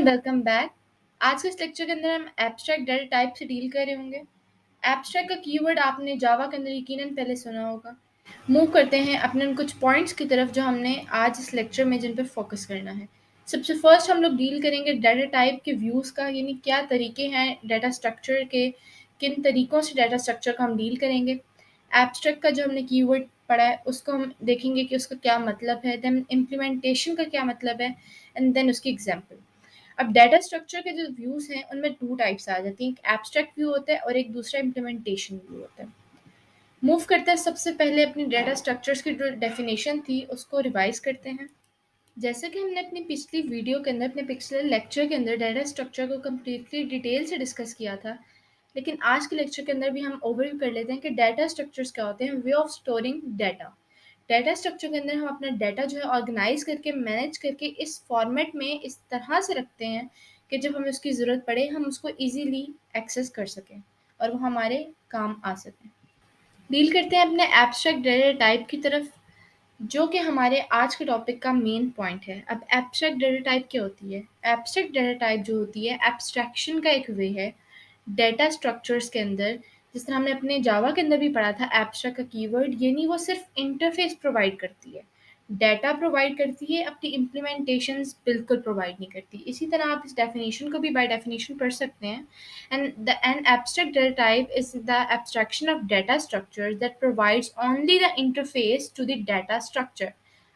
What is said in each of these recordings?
Welcome back. आज के इस लेक्चर के अंदर हम एब्स्ट्रैक्ट डाटा टाइप से डील कर रहे होंगे। एब्स्ट्रैक्ट का कीवर्ड आपने जावा के अंदर यकीनन पहले सुना होगा। मूव करते हैं अपने उन कुछ पॉइंट्स की तरफ जो हमने आज इस लेक्चर में जिन पर फोकस करना है। सबसे फर्स्ट हम लोग डील करेंगे डाटा टाइप के व्यूज़ का, यानी क्या तरीके हैं डाटा स्ट्रक्चर के, किन तरीकों से डाटा स्ट्रक्चर को हम डील करेंगे। एब्स्ट्रैक्ट का जो हमने कीवर्ड पढ़ा है उसको हम देखेंगे कि उसका क्या मतलब है, देन इम्प्लीमेंटेशन का क्या मतलब है, एंड देन उसकी एग्जाम्पल। अब डाटा स्ट्रक्चर के जो व्यूज़ हैं उनमें 2 टाइप्स आ जाती हैं, एक एब्स्ट्रैक्ट व्यू होता है और एक दूसरा इम्प्लीमेंटेशन व्यू होता है। मूव करते हैं सबसे पहले अपनी डाटा स्ट्रक्चर्स की जो डेफिनेशन थी उसको रिवाइज करते हैं। जैसे कि हमने अपनी पिछली वीडियो के अंदर, अपने पिछले लेक्चर के अंदर डाटा स्ट्रक्चर को कम्प्लीटली डिटेल से डिस्कस किया था, लेकिन आज के लेक्चर के अंदर भी हम ओवरव्यू कर लेते हैं कि डाटा स्ट्रक्चर्स क्या होते हैं, way of storing data. Data structure के अंदर हम अपना डाटा जो है ऑर्गेनाइज करके, मैनेज करके इस फॉर्मेट में इस तरह से रखते हैं कि जब हमें उसकी ज़रूरत पड़े हम उसको ईजीली एक्सेस कर सकें और वो हमारे काम आ सकें। डील करते हैं अपने एब्स्ट्रैक्ट डाटा टाइप की तरफ, जो कि हमारे आज के टॉपिक का मेन पॉइंट है। अब एब्स्ट्रैक्ट डाटा टाइप क्या होती है? एब्स्ट्रैक्ट डाटा टाइप जो होती है एब्स्ट्रैक्शन का एक वे है डाटा स्ट्रक्चर्स के अंदर। जिस तरह हमने अपने जावा के अंदर भी पढ़ा था, एब्स्ट्रैक्ट का कीवर्ड, यानी वो सिर्फ इंटरफेस प्रोवाइड करती है, डाटा प्रोवाइड करती है, अपनी इम्प्लीमेंटेशंस बिल्कुल प्रोवाइड नहीं करती। इसी तरह आप इस डेफिनेशन को भी बाय डेफिनेशन पढ़ सकते हैं। An abstract data type is the abstraction of data structure that provides only the interface to the data structure.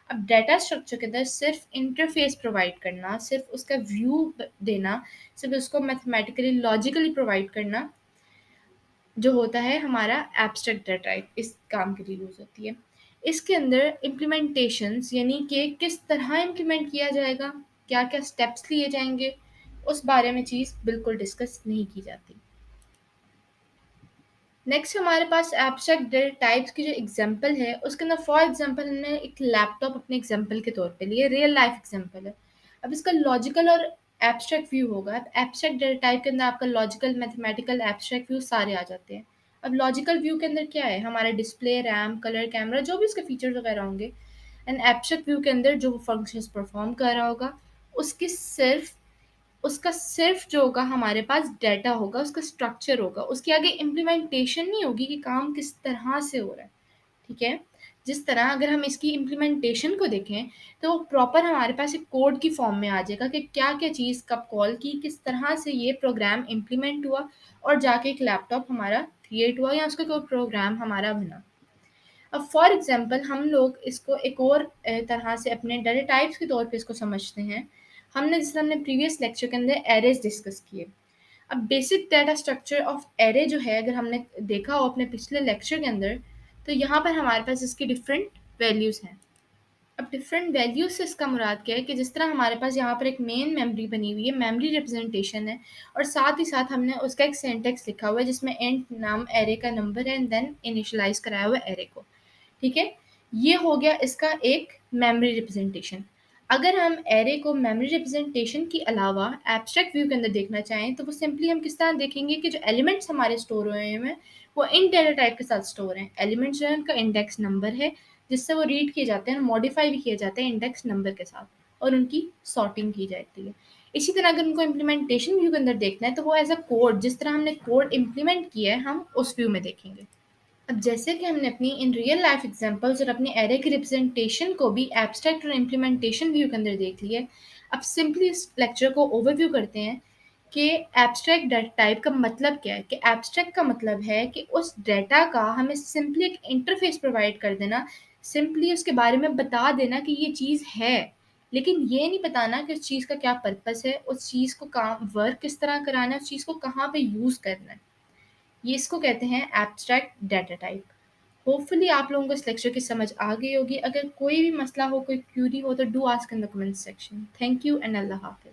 अब डाटा स्ट्रक्चर के अंदर सिर्फ इंटरफेस प्रोवाइड करना, सिर्फ उसका व्यू देना, सिर्फ उसको मैथमेटिकली लॉजिकली प्रोवाइड करना जो होता है हमारा एब्स्ट्रैक्ट डाटा टाइप, इस काम के लिए यूज़ होती है। इसके अंदर इम्प्लीमेंटेशंस, यानी कि किस तरह इम्प्लीमेंट किया जाएगा, क्या क्या स्टेप्स लिए जाएंगे, उस बारे में चीज़ बिल्कुल डिस्कस नहीं की जाती। नेक्स्ट हमारे पास एब्स्ट्रैक्ट डाटा टाइप्स की जो एग्जांपल है उसके अंदर, फॉर एग्जांपल हमने एक लैपटॉप अपने एग्जांपल के तौर पे लिए, रियल लाइफ एग्जांपल है। अब इसका लॉजिकल और एब्स्ट्रैक्ट व्यू होगा। अब एब्स्ट्रैक्ट डाटा टाइप के अंदर आपका लॉजिकल, मैथमेटिकल, एब्स्ट्रैक्ट व्यू सारे आ जाते हैं। अब लॉजिकल व्यू के अंदर क्या है, हमारा डिस्प्ले, रैम, कलर, कैमरा, जो भी उसके फीचर्स वगैरह होंगे। एंड एब्स्ट्रैक्ट व्यू के अंदर जो फंक्शंस परफॉर्म कर रहा होगा उसकी सिर्फ उसका सिर्फ जो होगा हमारे पास डाटा होगा, उसका स्ट्रक्चर होगा, उसके आगे इम्प्लीमेंटेशन नहीं होगी कि काम किस तरह से हो रहा है। ठीक है? जिस तरह अगर हम इसकी इम्प्लीमेंटेशन को देखें तो प्रॉपर हमारे पास एक कोड की फॉर्म में आ जाएगा कि क्या क्या चीज़ कब कॉल की, किस तरह से ये प्रोग्राम इम्प्लीमेंट हुआ और जाके एक लैपटॉप हमारा क्रिएट हुआ या उसका कोई प्रोग्राम हमारा बना। अब फॉर एग्जांपल हम लोग इसको एक और तरह से अपने डाटा टाइप्स के तौर पे इसको समझते हैं। हमने, जैसे हमने प्रीवियस लेक्चर के अंदर एरेज डिस्कस किए। अब basic data structure of array जो है, अगर हमने देखा हो अपने पिछले लेक्चर के अंदर, तो यहाँ पर हमारे पास इसकी डिफरेंट वैल्यूज़ हैं। अब डिफरेंट वैल्यूज से इसका मुराद क्या है कि जिस तरह हमारे पास यहाँ पर एक मेन मेमोरी बनी हुई है, मेमोरी रिप्रेजेंटेशन है, और साथ ही साथ हमने उसका एक सिंटैक्स लिखा हुआ है जिसमें एंड नाम एरे का नंबर है एंड देन इनिशियलाइज कराया हुआ एरे को। ठीक है? ये हो गया इसका एक मेमोरी रिप्रेजेंटेशन। अगर हम एरे को मेमोरी रिप्रेजेंटेशन के अलावा एब्स्ट्रैक्ट व्यू के अंदर देखना चाहें तो वो सिंपली हम किस तरह देखेंगे कि जो एलिमेंट्स हमारे स्टोर हुए हैं वो इन डाटा टाइप के साथ स्टोर हैं। एलिमेंट्स जो है उनका इंडेक्स नंबर है जिससे वो रीड किए जाते हैं, मॉडिफाई भी किए जाते हैं इंडेक्स नंबर के साथ, और उनकी सॉर्टिंग की जाती है। इसी तरह अगर उनको इम्प्लीमेंटेशन व्यू के अंदर देखना है तो वो एज अ कोड, जिस तरह हमने कोड इम्प्लीमेंट किया है हम उस व्यू में देखेंगे। अब जैसे कि हमने अपनी इन रियल लाइफ एग्जांपल्स और अपने एरे की रिप्रेजेंटेशन को भी एब्स्ट्रैक्ट और इम्प्लीमेंटेशन व्यू के अंदर देख लिया, अब सिंपली इस लेक्चर को ओवरव्यू करते हैं कि एब्स्ट्रैक्ट डाटा टाइप का मतलब क्या है। कि एब्स्ट्रैक्ट का मतलब है कि उस डाटा का हमें सिंपली एक इंटरफेस प्रोवाइड कर देना, सिंपली उसके बारे में बता देना कि ये चीज़ है, लेकिन ये नहीं बताना कि उस चीज़ का क्या पर्पस है, उस चीज़ को काम वर्क किस तरह कराना है, उस चीज़ को कहाँ पे यूज़ करना है। ये इसको कहते हैं एब्स्ट्रैक्ट डाटा टाइप। होपफुली आप लोगों को इस लेक्चर की समझ आ गई होगी। अगर कोई भी मसला हो, कोई क्यूरी हो तो do ask in the comment section. Thank you and अल्लाह हाफिज़।